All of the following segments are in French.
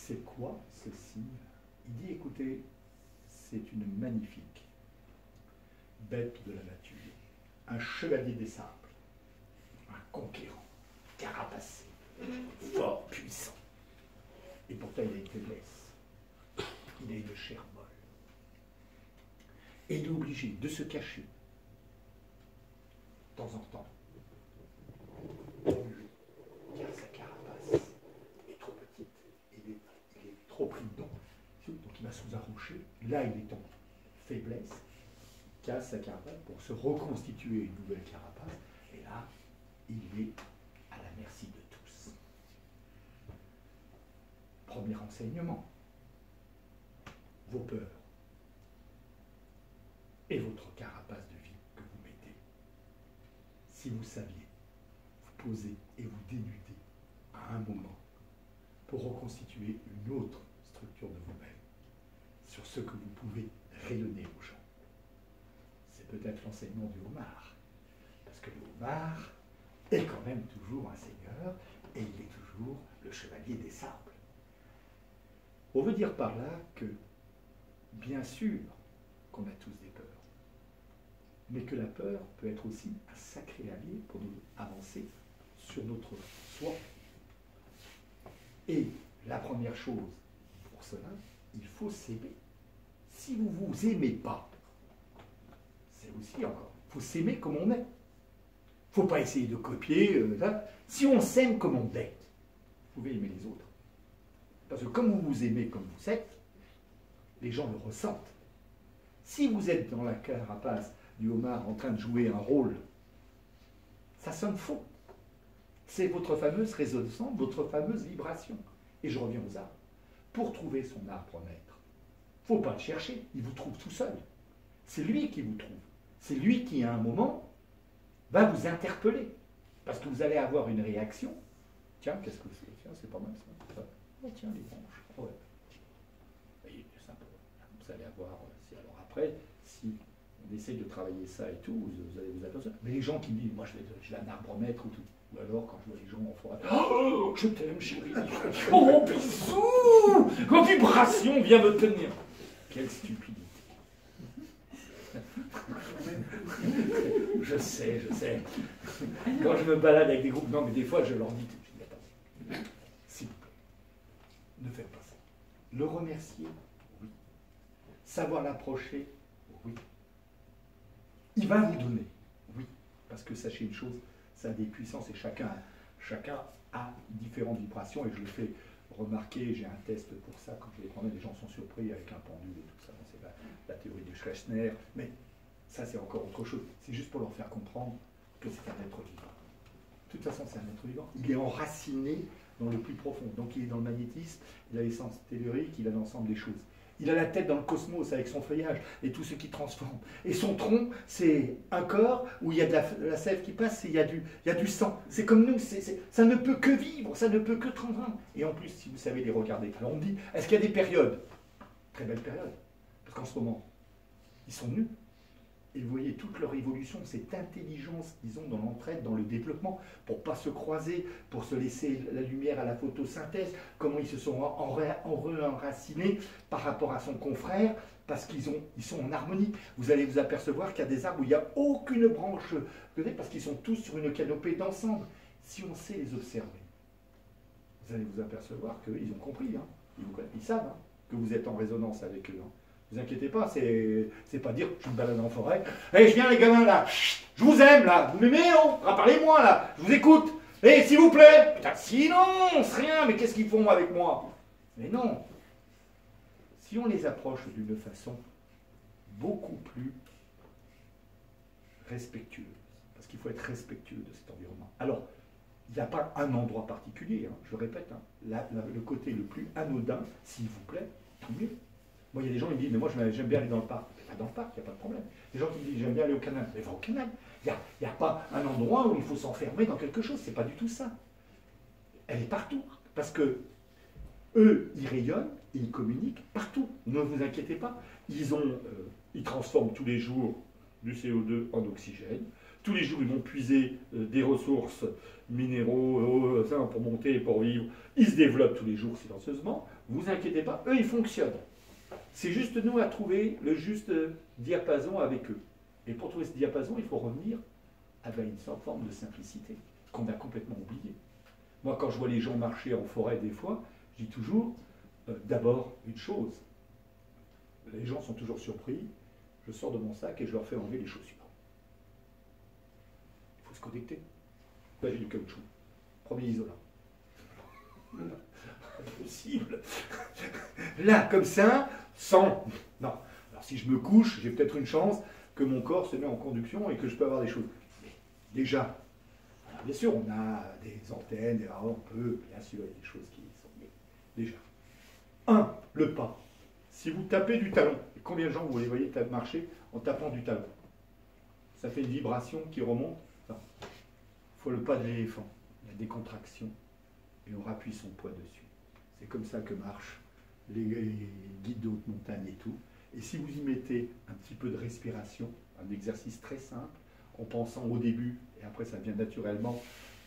c'est quoi ceci? Il dit, écoutez, c'est une magnifique bête de la nature, un chevalier des sables, un conquérant, carapacé, fort, puissant. Et pourtant, il a une faiblesse. Il a une chair molle. Et il est obligé de se cacher, de temps en temps, car sa carapace est trop petite, il est trop pris dedans. Donc il va sous un rocher, là il est en faiblesse, il casse sa carapace pour se reconstituer une nouvelle carapace, et là, il est à la merci de tous. Premier enseignement, vos peurs et votre carapace de vie que vous mettez. Si vous saviez vous poser et vous dénuder à un moment pour reconstituer une autre structure de vous-même sur ce que vous pouvez rayonner aux gens. C'est peut-être l'enseignement du homard, parce que le homard est quand même toujours un seigneur et il est toujours le chevalier des sables. On veut dire par là que, bien sûr, qu'on a tous des peurs, mais que la peur peut être aussi un sacré allié pour nous avancer sur notre soi. Et la première chose, pour cela, il faut s'aimer. Si vous ne vous aimez pas, c'est aussi encore, il faut s'aimer comme on est. Il ne faut pas essayer de copier. Si on s'aime comme on est, vous pouvez aimer les autres. Parce que comme vous vous aimez comme vous êtes, les gens le ressentent. Si vous êtes dans la carapace du homard en train de jouer un rôle, ça sonne faux. C'est votre fameuse résonance, votre fameuse vibration. Et je reviens aux arbres. Pour trouver son arbre maître, il ne faut pas le chercher, il vous trouve tout seul. C'est lui qui vous trouve. C'est lui qui, à un moment, va vous interpeller. Parce que vous allez avoir une réaction. Tiens, qu'est-ce que c'est? Tiens, c'est pas mal ça. Oh, tiens, les branches. Ouais. Et c'est sympa. Vous allez avoir. Alors après, si on essaye de travailler ça et tout, vous allez vous apercevoir. Mais les gens qui me disent, moi j'ai un arbre maître ou tout. Ou alors, quand je vois les gens en forêt, oh, je t'aime, chérie. Oh, mon bisou! Quand vibration vient me tenir. Quelle stupidité. Je sais. Quand je me balade avec des groupes, non, mais des fois, je leur dis, attends, s'il vous plaît, ne faites pas ça. Le remercier, oui. Savoir l'approcher, oui. Il va vous donner, oui. Parce que sachez une chose, ça a des puissances et chacun a différentes vibrations et je le fais remarquer, j'ai un test pour ça, quand je les promets, les gens sont surpris avec un pendule et tout ça, c'est la théorie du Schlesinger, mais ça c'est encore autre chose, c'est juste pour leur faire comprendre que c'est un être vivant. De toute façon c'est un être vivant, il est enraciné dans le plus profond, donc il est dans le magnétisme, il a l'essence tellurique, il a l'ensemble des choses. Il a la tête dans le cosmos avec son feuillage et tout ce qui transforme. Et son tronc, c'est un corps où il y a de la sève qui passe et il y a du sang. C'est comme nous, ça ne peut que vivre, ça ne peut que transformer. Et en plus, si vous savez les regarder, alors on dit, est-ce qu'il y a des périodes? Très belle période. Parce qu'en ce moment, ils sont nus. Et vous voyez toute leur évolution, cette intelligence qu'ils ont dans l'entraide, dans le développement, pour ne pas se croiser, pour se laisser la lumière à la photosynthèse, comment ils se sont enracinés par rapport à son confrère, parce qu'ils sont en harmonie. Vous allez vous apercevoir qu'il y a des arbres où il n'y a aucune branche, parce qu'ils sont tous sur une canopée d'ensemble. Si on sait les observer, vous allez vous apercevoir qu'ils ont compris, hein. Ils savent hein, que vous êtes en résonance avec eux. Hein. Ne vous inquiétez pas, c'est pas dire je me balade en forêt. Hé, je viens les gamins là, chut, je vous aime là, vous m'aimez non? Parlez-moi là, je vous écoute. Hé, s'il vous plaît. Putain, sinon, c'est rien, mais qu'est-ce qu'ils font avec moi? Mais non. Si on les approche d'une façon beaucoup plus respectueuse, parce qu'il faut être respectueux de cet environnement. Alors, il n'y a pas un endroit particulier, hein, je le répète, hein, le côté le plus anodin, s'il vous plaît, tant mieux. Moi, il y a des gens qui me disent, mais moi, j'aime bien aller dans le parc. Mais pas dans le parc, il n'y a pas de problème. Des gens qui me disent, j'aime bien aller au canal. Mais va au canal. Il n'y a pas un endroit où il faut s'enfermer dans quelque chose. C'est pas du tout ça. Elle est partout. Parce que eux, ils rayonnent et ils communiquent partout. Ne vous inquiétez pas. Ils transforment tous les jours du CO2 en oxygène. tous les jours ils vont puiser des ressources minéraux ça, pour monter et pour vivre. Ils se développent tous les jours silencieusement. Vous inquiétez pas, eux ils fonctionnent. C'est juste nous à trouver le juste diapason avec eux. Et pour trouver ce diapason, il faut revenir à une sorte de forme de simplicité qu'on a complètement oubliée. Moi, quand je vois les gens marcher en forêt des fois, je dis toujours, d'abord, une chose. Les gens sont toujours surpris. Je sors de mon sac et je leur fais enlever les chaussures. Il faut se connecter. Là, j'ai du caoutchouc. Premier isolant. Impossible. Là, comme ça, sans... Non. Alors, si je me couche, j'ai peut-être une chance que mon corps se met en conduction et que je peux avoir des choses. Mais déjà, alors, bien sûr, on a des antennes, on peut, bien sûr, il y a des choses qui sont... Mais déjà. Le pas. Si vous tapez du talon, et combien de gens vous les voyez marcher en tapant du talon? Ça fait une vibration qui remonte. Il faut le pas de l'éléphant. Il y a des contractions et on rappuie son poids dessus. C'est comme ça que marchent les guides de haute montagne et tout. Et si vous y mettez un petit peu de respiration, un exercice très simple, en pensant au début, et après ça vient naturellement,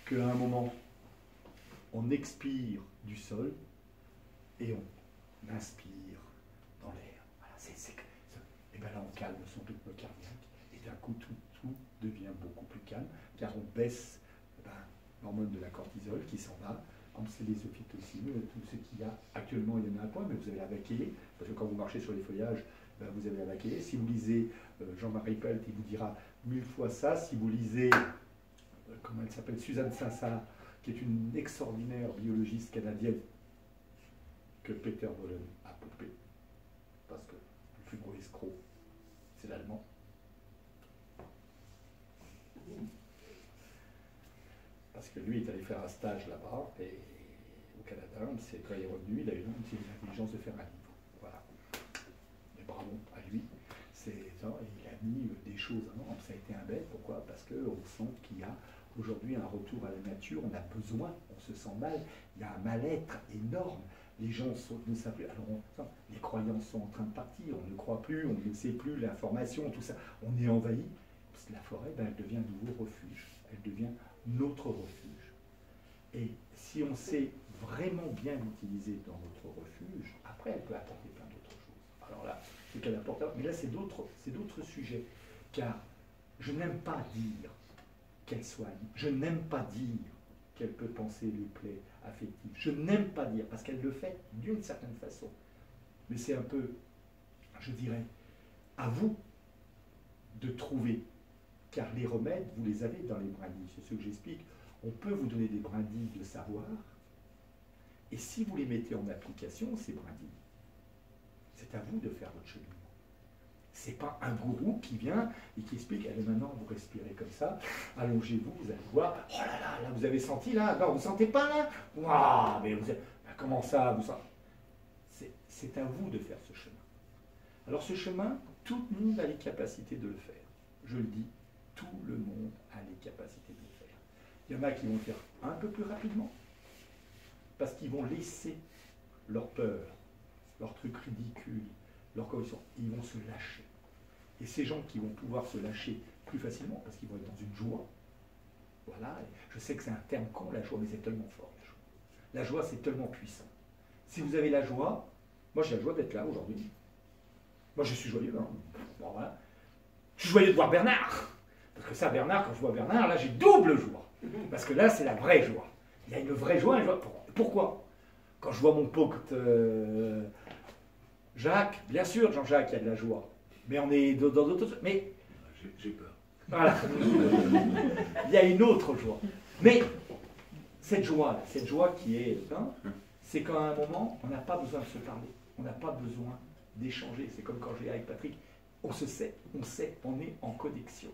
qu'à un moment, on expire du sol et on inspire dans l'air. Voilà, et bien là, on calme son rythme cardiaque, et d'un coup, tout devient beaucoup plus calme, car on baisse l'hormone de la cortisol qui s'en va. C'est les ophitocines, tout ce qu'il y a. Actuellement, il y en a un point, mais vous avez la vaquer, parce que quand vous marchez sur les feuillages, vous avez la vaquer. Si vous lisez Jean-Marie Pelt, il vous dira 1000 fois ça. Si vous lisez, comment elle s'appelle, Suzanne Sassard, qui est une extraordinaire biologiste canadienne, que Peter Bollen a pompé, parce que le plus gros escroc, c'est l'allemand. Parce que lui est allé faire un stage là-bas, et au Canada, c'est quand il est revenu, il a eu l'intelligence de faire un livre. Voilà. Et bravo à lui. Il a mis des choses en ordre. Ça a été un bête. Pourquoi? Parce qu'on sent qu'il y a aujourd'hui un retour à la nature, on a besoin, on se sent mal, il y a un mal-être énorme. Les gens ne savent plus. Alors, les croyances sont en train de partir, on ne croit plus, on ne sait plus, l'information, tout ça. On est envahi. La forêt, elle devient un nouveau refuge. Elle devient notre refuge. Et si on sait vraiment bien l'utiliser dans notre refuge, après elle peut apporter plein d'autres choses. Alors là, c'est qu'elle apporte. Mais là, c'est d'autres sujets. Car je n'aime pas dire qu'elle soigne. Je n'aime pas dire qu'elle peut penser les plaies affectives. Je n'aime pas dire, parce qu'elle le fait d'une certaine façon. Mais c'est un peu, je dirais, à vous de trouver. Car les remèdes, vous les avez dans les brindilles. C'est ce que j'explique. On peut vous donner des brindilles de savoir, et si vous les mettez en application, ces brindilles, c'est à vous de faire votre cheminement. Ce n'est pas un gourou qui vient et qui explique, allez maintenant vous respirez comme ça, allongez-vous, vous allez voir, oh là là, vous avez senti là, non, vous ne sentez pas là, waouh, mais vous êtes, comment ça, vous sentez. C'est à vous de faire ce chemin. Alors ce chemin, tout le monde a les capacités de le faire. Je le dis, tout le monde a les capacités de le faire. Il y en a qui vont le faire un peu plus rapidement, parce qu'ils vont laisser leur peur, leur truc ridicule, leur condition, ils vont se lâcher. Et ces gens qui vont pouvoir se lâcher plus facilement, parce qu'ils vont être dans une joie, voilà, je sais que c'est un terme con, la joie, mais c'est tellement fort, la joie. La joie, c'est tellement puissant. Si vous avez la joie, moi j'ai la joie d'être là aujourd'hui. Moi je suis joyeux, hein. Bon, voilà. Je suis joyeux de voir Bernard. Parce que ça, Bernard, quand je vois Bernard, là j'ai double joie. Parce que là, c'est la vraie joie. Il y a une vraie joie, une joie. Pourquoi? Quand je vois mon pote Jacques, bien sûr, Jean-Jacques, il y a de la joie. Mais on est dans d'autres... Mais... J'ai peur. Voilà. Il y a une autre joie. Mais cette joie qui est... Hein, c'est qu'à un moment, on n'a pas besoin de se parler. On n'a pas besoin d'échanger. C'est comme quand j'ai avec Patrick. On se sait, on est en connexion.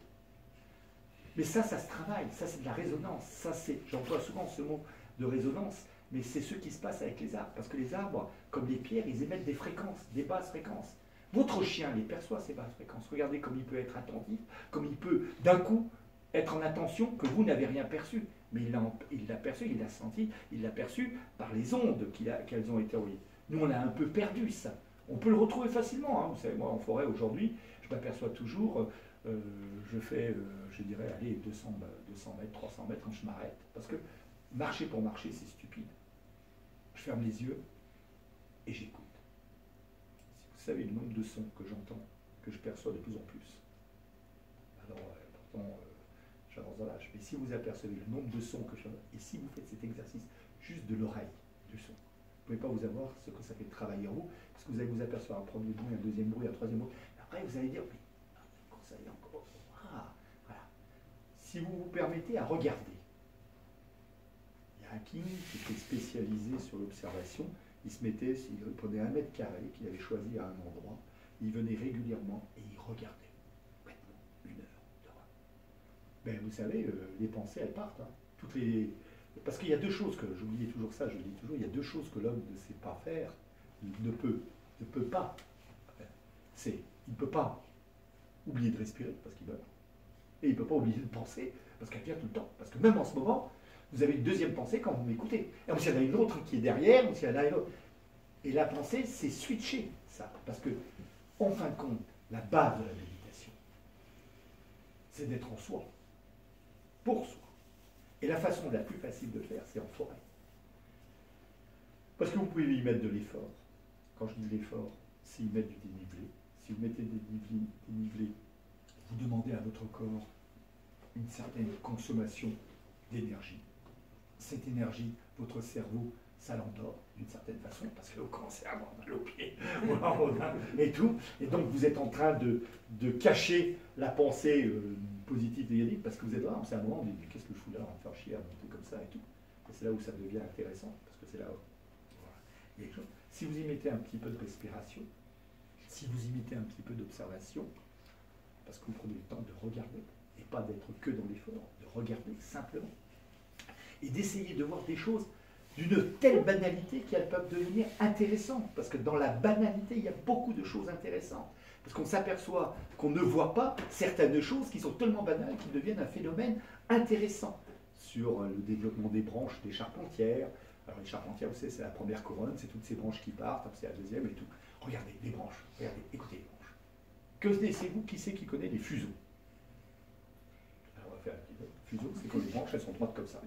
Mais ça se travaille, ça c'est de la résonance, ça c'est, j'emploie souvent ce mot de résonance, mais c'est ce qui se passe avec les arbres, parce que les arbres, comme les pierres, ils émettent des fréquences, des basses fréquences. Votre chien les perçoit, ces basses fréquences. Regardez comme il peut être attentif, comme il peut d'un coup être en attention que vous n'avez rien perçu, mais il l'a perçu, il l'a senti, il l'a perçu par les ondes qu'elles ont été envoyées. Nous on a un peu perdu ça, on peut le retrouver facilement, hein. Vous savez, moi en forêt aujourd'hui, je m'aperçois toujours... je fais, je dirais, allez, 200 mètres, 300 mètres, quand je m'arrête. Parce que marcher pour marcher, c'est stupide. Je ferme les yeux et j'écoute. Si vous savez le nombre de sons que j'entends, que je perçois de plus en plus, alors pourtant, j'avance dans l'âge, mais si vous apercevez le nombre de sons que je... Et si vous faites cet exercice juste de l'oreille, du son, vous ne pouvez pas vous avoir ce que ça fait de travailler en vous, parce que vous allez vous apercevoir un premier bruit, un deuxième bruit, un troisième bruit. Après, vous allez dire, oui, ça y est encore. Ah, voilà. Si vous vous permettez à regarder, il y a un king qui était spécialisé sur l'observation, il se mettait, il prenait 1 mètre carré qu'il avait choisi à un endroit, il venait régulièrement et il regardait, bêtement, 1 heure, 2 heures. Ben, vous savez, les pensées, elles partent. Hein. Parce qu'il y a 2 choses que, j'oubliais toujours ça, je le dis toujours, il y a 2 choses que l'homme ne sait pas faire, il ne peut pas. Il ne peut pas oublier de respirer, parce qu'il meurt. Et il ne peut pas oublier de penser, parce qu'elle vient tout le temps. Parce que même en ce moment, vous avez une deuxième pensée quand vous m'écoutez. Et s'il y en a une autre qui est derrière, ou s'il y en a une autre. Et la pensée, c'est switcher ça. Parce que, en fin de compte, la base de la méditation, c'est d'être en soi. Pour soi. Et la façon la plus facile de le faire, c'est en forêt. Parce que vous pouvez y mettre de l'effort. Quand je dis de l'effort, c'est y mettre du dénivelé. Si vous mettez des dénivelés, vous demandez à votre corps une certaine consommation d'énergie. Cette énergie, votre cerveau, ça l'endort d'une certaine façon, parce que vous commencez à avoir mal aux pieds, et tout. Et donc vous êtes en train de cacher la pensée positive, négative, parce que vous êtes là, c'est un moment, vous dites, mais qu'est-ce que je fous là, on va me faire chier à monter comme ça et tout. Et c'est là où ça devient intéressant, parce que c'est là où... Voilà. Si vous y mettez un petit peu de respiration, si vous y mettez un petit peu d'observation, parce que vous prenez le temps de regarder, et pas d'être que dans l'effort, de regarder simplement, et d'essayer de voir des choses d'une telle banalité qu'elles peuvent devenir intéressantes, parce que dans la banalité, il y a beaucoup de choses intéressantes, parce qu'on s'aperçoit qu'on ne voit pas certaines choses qui sont tellement banales qu'ils deviennent un phénomène intéressant, sur le développement des branches des charpentières. Alors les charpentières, vous savez, c'est la première couronne, c'est toutes ces branches qui partent, c'est la deuxième et tout. Regardez, les branches, regardez, écoutez les branches. Que connaissez-vous, qui c'est qui connaît les fuseaux? Alors on va faire un petit peu. Fuseaux, c'est quand les branches, elles sont droites comme ça.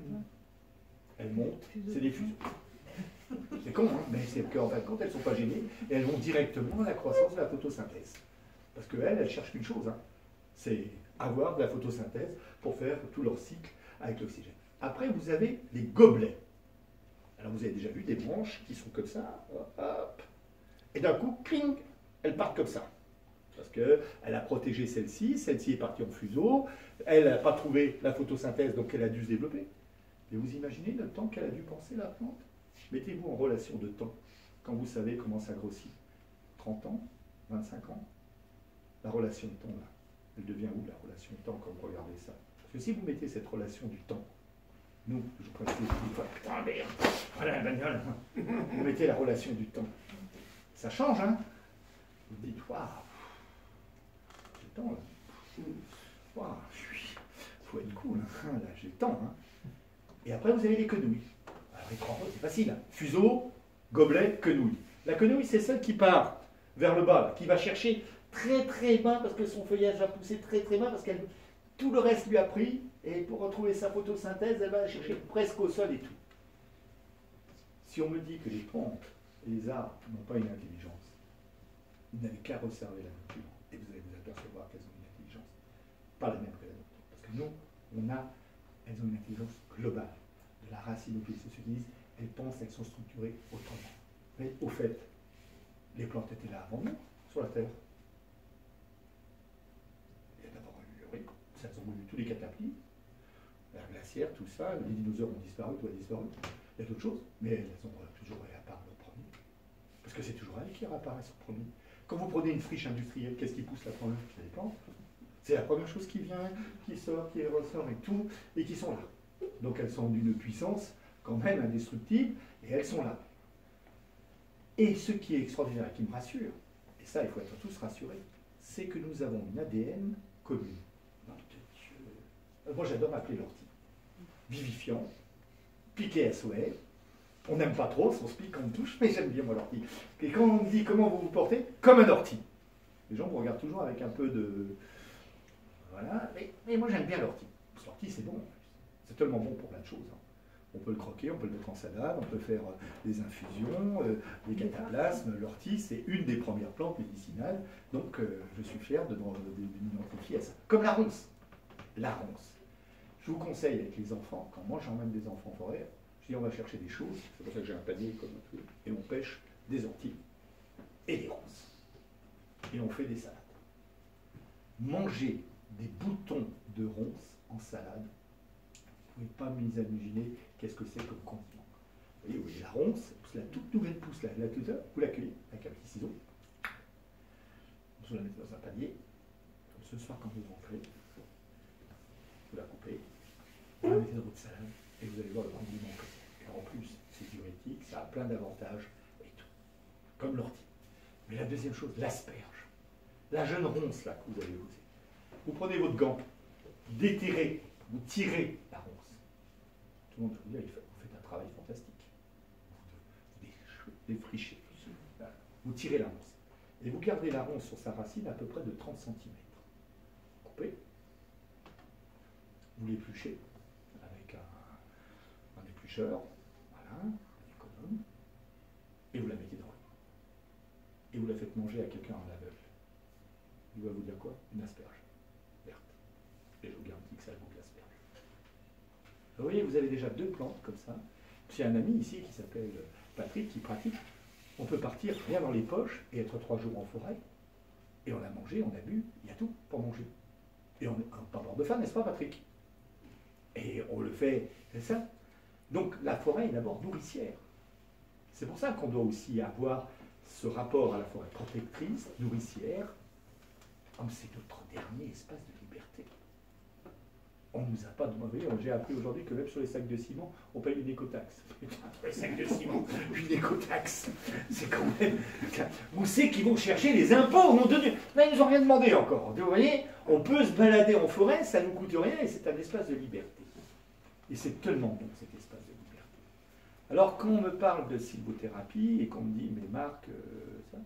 Elles montent, c'est des fuseaux. C'est con, hein, mais c'est qu'en fin de compte, elles ne sont pas gênées et elles vont directement à la croissance de la photosynthèse. Parce qu'elles cherchent qu'une chose, hein, c'est avoir de la photosynthèse pour faire tout leur cycle avec l'oxygène. Après, vous avez les gobelets. Alors vous avez déjà vu des branches qui sont comme ça, hop, et d'un coup, cling, elles partent comme ça. Parce qu'elle a protégé celle-ci est partie en fuseau, elle n'a pas trouvé la photosynthèse, donc elle a dû se développer. Mais vous imaginez le temps qu'elle a dû penser la plante? Mettez-vous en relation de temps, quand vous savez comment ça grossit. 30 ans, 25 ans, la relation de temps là, elle devient où la relation de temps quand vous regardez ça? Parce que si vous mettez cette relation du temps, nous, je crois que c'est une fois, putain merde, voilà la bagnole, vous mettez la relation du temps. Ça change, hein? Vous dites, waouh, j'ai le temps là. Waouh, faut être cool, hein? Là, j'ai le temps, hein? Et après, vous avez les quenouilles. Alors, les 3 mots, c'est facile, hein? Fuseau, gobelet, quenouille. La quenouille, c'est celle qui part vers le bas, là, qui va chercher très très bas, parce que son feuillage va pousser très très bas, parce qu'elle tout le reste lui a pris, et pour retrouver sa photosynthèse, elle va la chercher presque au sol et tout. Si on me dit que les plantes et les arbres n'ont pas une intelligence, vous n'avez qu'à observer la nature, et vous allez vous apercevoir qu'elles ont une intelligence, pas la même que la nôtre. Parce que nous, elles ont une intelligence globale, de la racine au pied, c'est ce qu'ils disent, elles pensent, elles sont structurées autrement. Mais au fait, les plantes étaient là avant nous, sur la Terre. Il y a d'abord eu, oui, elles ont eu tous les cataclysmes, la glaciaire, tout ça, les dinosaures ont disparu, tout a disparu. Il y a d'autres choses, mais elles ont toujours réapparu en premier. Parce que c'est toujours elles qui réapparaissent en premier. Quand vous prenez une friche industrielle, qu'est-ce qui pousse la première? C'est les plantes. C'est la première chose qui vient, qui sort, qui ressort et tout, et qui sont là. Donc elles sont d'une puissance quand même indestructible, et elles sont là. Et ce qui est extraordinaire et qui me rassure, et ça il faut être tous rassurés, c'est que nous avons une ADN commune. Moi j'adore appeler l'ortie. Vivifiant, piqué à souhait. On n'aime pas trop, si on se pique, on me touche, mais j'aime bien moi l'ortie. Et quand on me dit comment vous vous portez, comme un ortie. Les gens vous regardent toujours avec un peu de... Voilà. Mais moi, j'aime bien l'ortie. Parce que l'ortie, c'est bon. C'est tellement bon pour plein de choses. Hein. On peut le croquer, on peut le mettre en salade, on peut faire des infusions, des cataplasmes. L'ortie, c'est une des premières plantes médicinales. Donc, je suis fier de m'identifier à ça. Comme la ronce. La ronce. Je vous conseille avec les enfants, quand moi j'emmène des enfants en forêt, je dis on va chercher des choses, c'est pour ça que j'ai un panier comme tout, et on pêche des orties et des ronces. Et on fait des salades. Manger des boutons de ronces en salade, vous ne pouvez pas m'imaginer qu'est-ce que c'est comme condiment. Vous voyez, la ronce, la toute nouvelle pousse, la toute, vous la cueillez avec un petit ciseau, vous la mettez dans un panier, comme ce soir quand vous rentrez, vous la coupez, vous la mettez dans votre salade, et vous allez voir le condiment que c'est. Et en plus, c'est diurétique, ça a plein d'avantages, et tout. Comme l'ortie. Mais la deuxième chose, l'asperge. La jeune ronce, là, que vous avez usée. Vous prenez votre gant, déterrez, vous tirez la ronce. Tout le monde peut vous dire, vous faites un travail fantastique. Vous défrichez. Vous tirez la ronce. Et vous gardez la ronce sur sa racine à peu près de 30 cm. Coupez. Vous l'épluchez avec un éplucheur, voilà, un économe, et vous la mettez dans l'eau. Et vous la faites manger à quelqu'un en aveugle. Il va vous dire quoi? Une asperge verte. Et je vous garantis que ça a le goût de l'asperge. Vous voyez, vous avez déjà deux plantes comme ça. J'ai un ami ici qui s'appelle Patrick qui pratique. On peut partir rien dans les poches et être 3 jours en forêt. Et on a mangé, on a bu, il y a tout pour manger. Et on n'est pas mort de faim, n'est-ce pas Patrick? Et on le fait, c'est ça. Donc la forêt est d'abord nourricière. C'est pour ça qu'on doit aussi avoir ce rapport à la forêt protectrice, nourricière, comme c'est notre dernier espace de liberté. On ne nous a pas demandé, j'ai appris aujourd'hui que même sur les sacs de ciment, on paye une écotaxe. Putain, sur les sacs de ciment, une écotaxe. C'est quand même... Où c'est qu'ils vont chercher les impôts, nom de Dieu? Là, ils nous ont rien demandé encore. Vous voyez, on peut se balader en forêt, ça ne nous coûte rien, et c'est un espace de liberté. Et c'est tellement bon, cet espace de liberté. Alors, quand on me parle de sylvothérapie, et qu'on me dit, mais Marc, ça,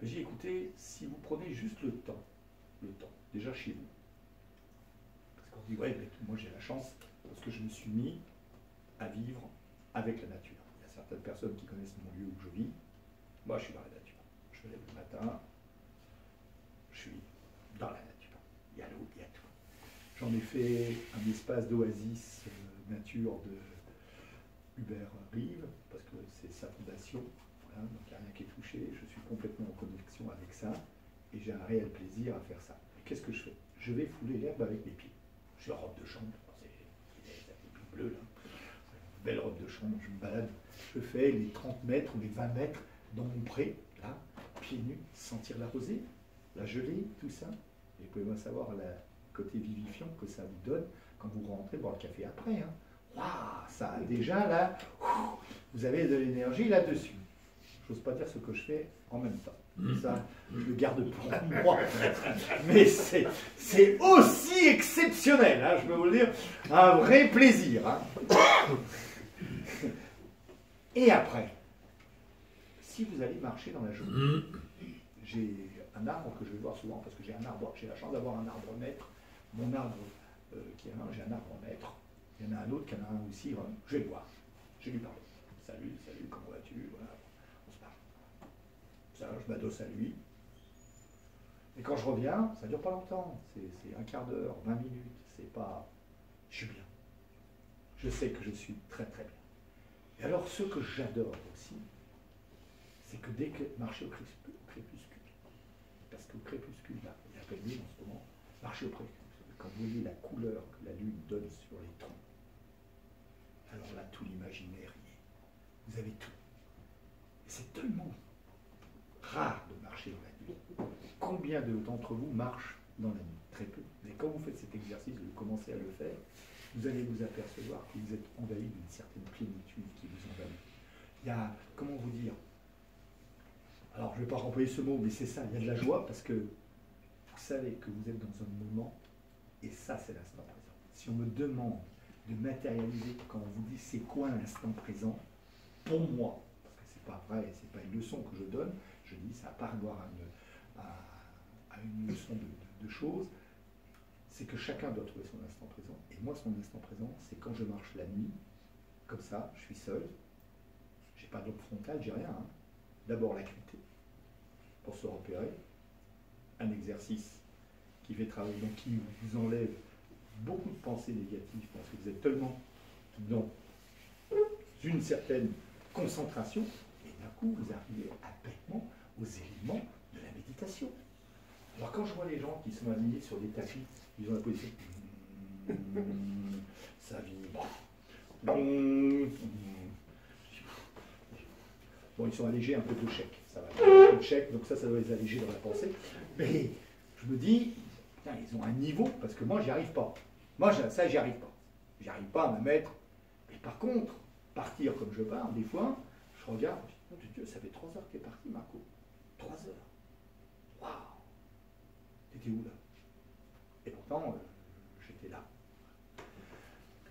j'ai dit, écoutez, si vous prenez juste le temps, déjà chez vous, parce qu'on dit, ouais, mais moi j'ai la chance, parce que je me suis mis à vivre avec la nature. Il y a certaines personnes qui connaissent mon lieu où je vis. Moi, je suis dans la nature. Je me lève le matin, je suis dans la nature. Il y a l'eau, il y a tout. J'en ai fait un espace d'oasis nature de Hubert Rive, parce que c'est sa fondation. Voilà, donc il n'y a rien qui est touché. Je suis complètement en connexion avec ça. Et j'ai un réel plaisir à faire ça. Et qu'est-ce que je fais? Je vais fouler l'herbe avec mes pieds. J'ai une robe de chambre, c'est des bleus là. Une belle robe de chambre, je me balade. Je fais les 30 mètres ou les 20 mètres dans mon pré, là, pieds nus, sentir la rosée, la gelée, tout ça. Et vous pouvez bien savoir le côté vivifiant que ça vous donne quand vous rentrez boire le café après. Hein. Waouh, ça a déjà là, vous avez de l'énergie là-dessus. Je n'ose pas dire ce que je fais en même temps. Ça, je le garde pour moi. Mais c'est aussi exceptionnel, hein, je peux vous le dire, un vrai plaisir. Hein. Et après, si vous allez marcher dans la journée, j'ai un arbre que je vais voir souvent, parce que j'ai un arbre, j'ai la chance d'avoir un arbre maître. Mon arbre, j'ai un arbre maître. Il y en a un autre qui en a un aussi. Hein. Je vais le voir. Je vais lui parler. Salut, comment vas-tu? Voilà. On se parle. Ça, je m'adosse à lui. Et quand je reviens, ça ne dure pas longtemps. C'est un quart d'heure, 20 minutes. C'est pas... Je suis bien. Je sais que je suis très très bien. Et alors, ce que j'adore aussi, c'est que dès que marcher au crépuscule, parce qu'au crépuscule, là, il y a peine nuit en ce moment, marcher au crépuscule, quand vous voyez la couleur que la lune donne sur les troncs, alors là, tout l'imaginaire y est. Vous avez tout. Et c'est tellement rare de marcher dans la nuit. Combien d'entre vous marchent dans la nuit? Très peu. Mais quand vous faites cet exercice, vous commencez à le faire, vous allez vous apercevoir que vous êtes envahi d'une certaine plénitude qui vous envahit. Il y a, comment vous dire, alors je ne vais pas employer ce mot, mais c'est ça, il y a de la joie parce que vous savez que vous êtes dans un moment, et ça c'est l'instant présent. Si on me demande de matérialiser, quand on vous dit c'est quoi l'instant présent, pour moi, parce que c'est pas vrai, c'est pas une leçon que je donne, je dis ça à part avoir à une leçon de choses, c'est que chacun doit trouver son instant présent. Et moi, son instant présent, c'est quand je marche la nuit, comme ça, je suis seul, j'ai pas d'ombre frontale, j'ai rien. Hein. D'abord l'acuité, pour se repérer, un exercice qui fait travailler, donc qui vous enlève beaucoup de pensées négatives, parce que vous êtes tellement dans une certaine concentration, et d'un coup, vous arrivez bêtement aux éléments de la méditation. Alors quand je vois les gens qui sont alignés sur des tapis, ils ont la position, ça vibre. Bon, ils sont allégés un peu de chèque, ça va. Un peu de chèque, donc ça doit les alléger dans la pensée. Mais je me dis, putain, ils ont un niveau, parce que moi, j'y arrive pas. Moi, ça, j'y arrive pas. J'y arrive pas à me mettre. Mais par contre, partir comme je pars, des fois, je regarde, je dis, oh Dieu, ça fait 3 heures que tu es parti, Marco. 3 heures. Waouh. T'étais où là? Et pourtant, j'étais là.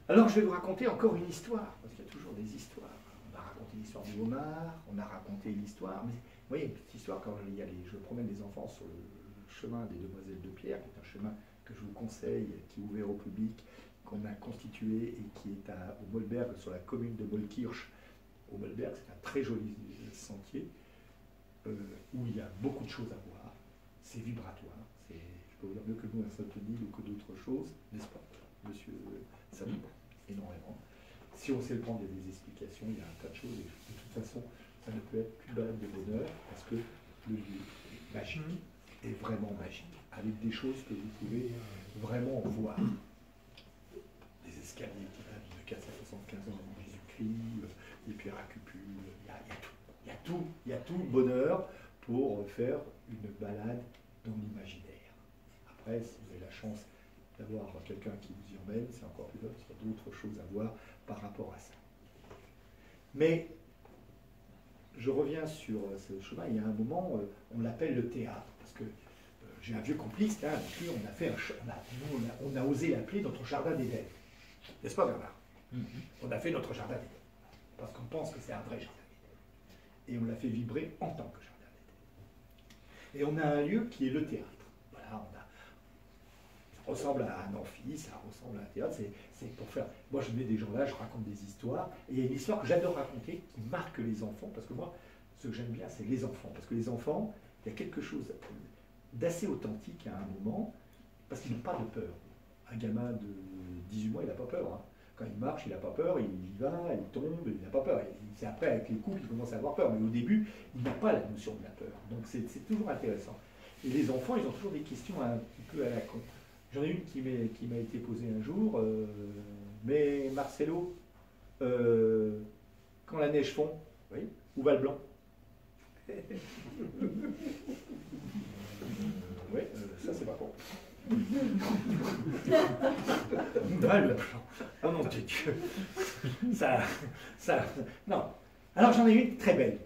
Alors, je vais vous raconter encore une histoire, parce qu'il y a toujours des histoires. On a raconté l'histoire du homard, on a raconté l'histoire, mais vous voyez, une petite histoire, quand je promène les enfants sur le chemin des Demoiselles de Pierre, qui est un chemin que je vous conseille, qui est ouvert au public, qu'on a constitué et qui est au Mollberg, sur la commune de Mollkirch. Au Mollberg, c'est un très joli sentier où il y a beaucoup de choses à voir. C'est vibratoire. Je peux vous dire mieux que nous à Saint-Denis ou que d'autres choses, n'est-ce pas, monsieur ça vibre énormément. Si on sait le prendre, il y a des explications, il y a un tas de choses. Et de toute façon, ça ne peut être qu'une balade de bonheur parce que le lieu est magique, est vraiment magique, avec des choses que vous pouvez vraiment voir. Des escaliers qui datent de 475 ans avant Jésus-Christ, des pierres à cupules, il y a tout le bonheur pour faire une balade dans l'imaginaire. Après, si vous avez la chance d'avoir quelqu'un qui vous y emmène, c'est encore plus d'autres, il y a d'autres choses à voir par rapport à ça. Mais je reviens sur ce chemin, il y a un moment, on l'appelle le théâtre, parce que j'ai un vieux complice, là, avec lui, on a osé l'appeler notre jardin d'Éden. N'est-ce pas, Bernard? On a fait notre jardin d'Éden, parce qu'on pense que c'est un vrai jardin d'Éden. Et on l'a fait vibrer en tant que jardin d'Éden. Et on a un lieu qui est le théâtre. Voilà, ça ressemble à un amphi, ça ressemble à un théâtre, c'est pour faire... Moi, je mets des gens là, je raconte des histoires, et il y a une histoire que j'adore raconter, qui marque les enfants, parce que moi, ce que j'aime bien, c'est les enfants. Parce que les enfants, il y a quelque chose d'assez authentique à un moment, parce qu'ils n'ont pas de peur. Un gamin de 18 mois, il n'a pas peur. Hein. Quand il marche, il n'a pas peur, il y va, il tombe, il n'a pas peur. C'est après, avec les coups, il commence à avoir peur. Mais au début, il n'a pas la notion de la peur. Donc c'est toujours intéressant. Et les enfants, ils ont toujours des questions un petit peu à la con. J'en ai une qui m'a été posée un jour. Mais Marcelo, quand la neige fond, oui, où va le blanc? Oui, ça c'est pas con. Ah, le blanc. Oh mon Dieu. Ça, non. Alors j'en ai une très belle.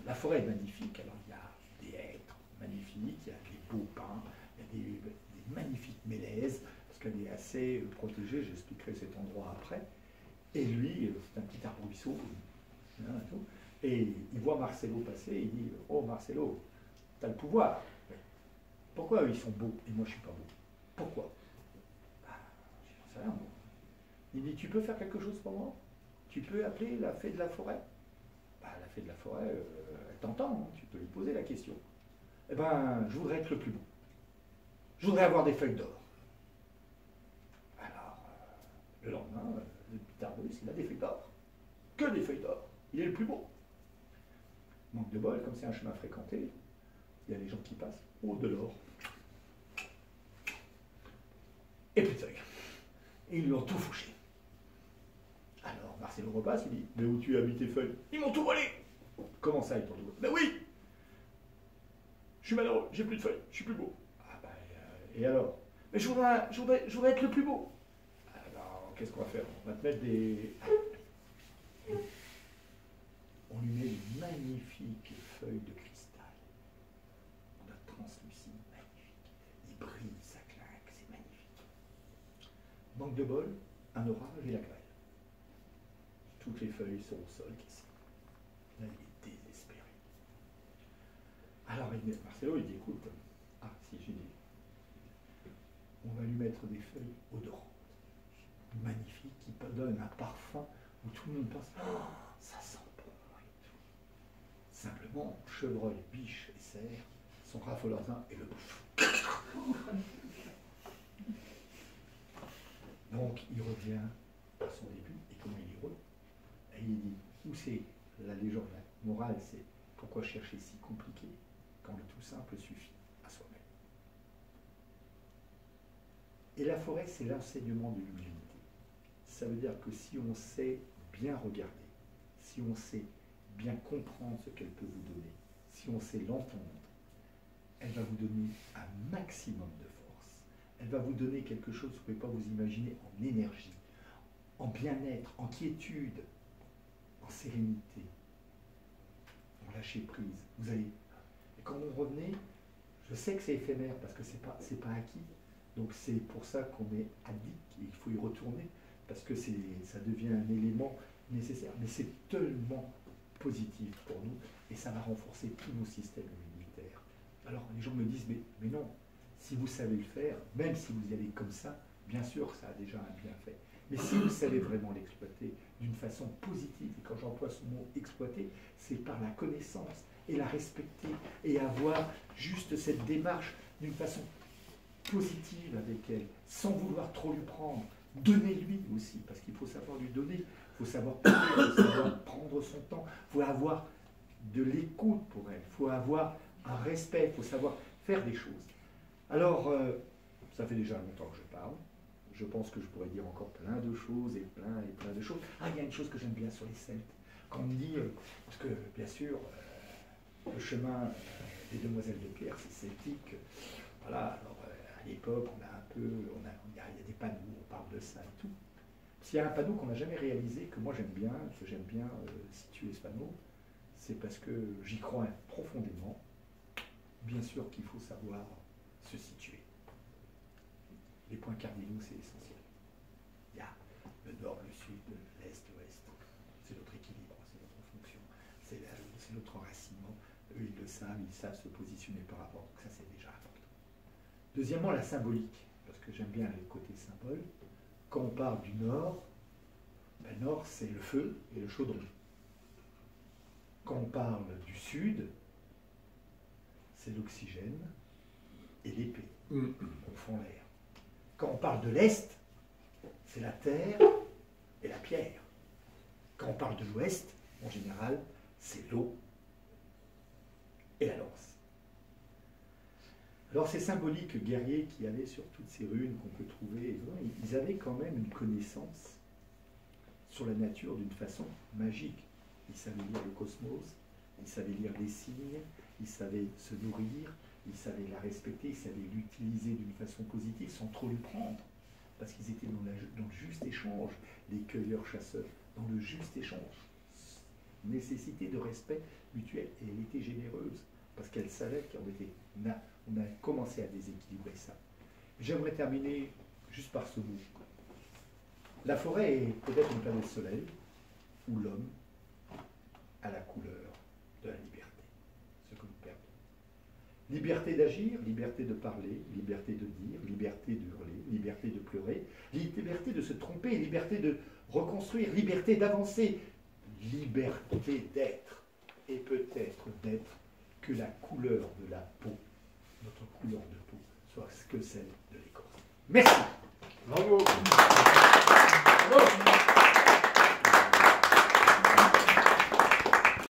La forêt est magnifique. Alors il y a des hêtres magnifiques, il y a des beaux pins, il y a des magnifiques mélèzes, parce qu'elle est assez protégée. J'expliquerai cet endroit après. Et lui, c'est un petit arbrisseau. Et il voit Marcelo passer, il dit « Oh Marcelo, tu as le pouvoir. Pourquoi eux, ils sont beaux et moi je ne suis pas beau? Pourquoi ?» Je n'en sais rien. Il dit « Tu peux faire quelque chose pour moi? Tu peux appeler la fée de la forêt ?» La fée de la forêt, elle t'entend, hein, tu peux lui poser la question. « Eh ben, je voudrais être le plus beau. Je voudrais avoir des feuilles d'or. » Alors, le lendemain, le petit arbuste, il a des feuilles d'or. Que des feuilles d'or. Il est le plus beau. Manque de bol, comme c'est un chemin fréquenté, il y a les gens qui passent, oh de l'or. Et plus de feuilles. Et ils lui ont tout fauché. Alors Marcelo repasse, il dit, mais où tu as mis tes feuilles? Ils m'ont tout volé. Comment ça, ils t'ont tout volé? Ben oui. Je suis malheureux, j'ai plus de feuilles, je suis plus beau. Ah ben, et alors? Mais je voudrais être le plus beau. Alors, qu'est-ce qu'on va faire? On va te mettre des... On lui met une magnifique feuille de cristal. On a translucide, magnifique. Il brille, ça claque, c'est magnifique. Manque de bol, un orage et la grêle. Toutes les feuilles sont au sol, ici. Là, il est désespéré. Alors, Marcelo, il dit, écoute, si, j'ai dit, on va lui mettre des feuilles odorantes, magnifiques, qui donnent un parfum où tout le monde pense « Oh, ça sent bon !» et tout. Simplement, chevreuil, biche et cerf sont raffolants et le bouffent. Donc, il revient à son début, et comment il est heureux. Et il dit, où c'est la légende morale, c'est pourquoi chercher si compliqué quand le tout simple suffit à soi-même. Et la forêt, c'est l'enseignement de l'humilité. Ça veut dire que si on sait bien regarder, si on sait bien comprendre ce qu'elle peut vous donner, si on sait l'entendre, elle va vous donner un maximum de force. Elle va vous donner quelque chose que vous ne pouvez pas vous imaginer en énergie, en bien-être, en quiétude, en sérénité, en lâcher prise. Vous allez, et quand vous revenez, je sais que c'est éphémère parce que c'est pas acquis. Donc c'est pour ça qu'on est addict et il faut y retourner parce que ça devient un élément nécessaire. Mais c'est tellement positif pour nous et ça va renforcer tous nos systèmes immunitaires. Alors les gens me disent mais non, si vous savez le faire, même si vous y allez comme ça, bien sûr ça a déjà un bienfait. Mais si vous savez vraiment l'exploiter d'une façon positive, et quand j'emploie ce mot exploiter, c'est par la connaissance et la respecter et avoir juste cette démarche d'une façon positive avec elle, sans vouloir trop lui prendre. Donnez-lui aussi, parce qu'il faut savoir lui donner, il faut savoir parler, il faut savoir prendre son temps, il faut avoir de l'écoute pour elle, il faut avoir un respect, il faut savoir faire des choses. Alors, ça fait déjà longtemps que je parle, je pense que je pourrais dire encore plein de choses et plein de choses. Ah, il y a une chose que j'aime bien sur les Celtes, quand on me dit, parce que bien sûr, le chemin des demoiselles de pierre, c'est celtique, voilà, alors à l'époque, on a un peu, il y a des panneaux, on parle de ça et tout. S'il y a un panneau qu'on n'a jamais réalisé, que moi j'aime bien, situer ce panneau, c'est parce que j'y crois profondément. Bien sûr qu'il faut savoir se situer. Les points cardinaux, c'est essentiel. Il y a le nord, le sud, l'est, l'ouest. C'est notre équilibre, c'est notre fonction, c'est notre enracinement. Eux, ils savent se positionner par rapport. Donc ça, c'est déjà important. Deuxièmement, la symbolique, parce que j'aime bien les côtés symboles. Quand on parle du nord, le nord, c'est le feu et le chaudron. Quand on parle du sud, c'est l'oxygène et l'épée. On fond l'air. Quand on parle de l'Est, c'est la terre et la pierre. Quand on parle de l'Ouest, en général, c'est l'eau et la lance. Alors ces symboliques guerriers qui allaient sur toutes ces runes qu'on peut trouver, ils avaient quand même une connaissance sur la nature d'une façon magique. Ils savaient lire le cosmos, ils savaient lire les signes, ils savaient se nourrir, ils savaient la respecter, ils savaient l'utiliser d'une façon positive sans trop lui prendre. Parce qu'ils étaient dans le juste échange, les cueilleurs-chasseurs, dans le juste échange. Nécessité de respect mutuel. Et elle était généreuse, parce qu'elle savait qu'on a commencé à déséquilibrer ça. J'aimerais terminer juste par ce mot. La forêt est peut-être une planète soleil, où l'homme a la couleur de la liberté, ce que nous perdons. Liberté d'agir, liberté de parler, liberté de dire, liberté de hurler, liberté de pleurer, liberté de se tromper, liberté de reconstruire, liberté d'avancer, liberté d'être, et peut-être d'être que la couleur de la peau, notre couleur de peau, soit que celle de l'écorce. Merci. Bravo. Bravo.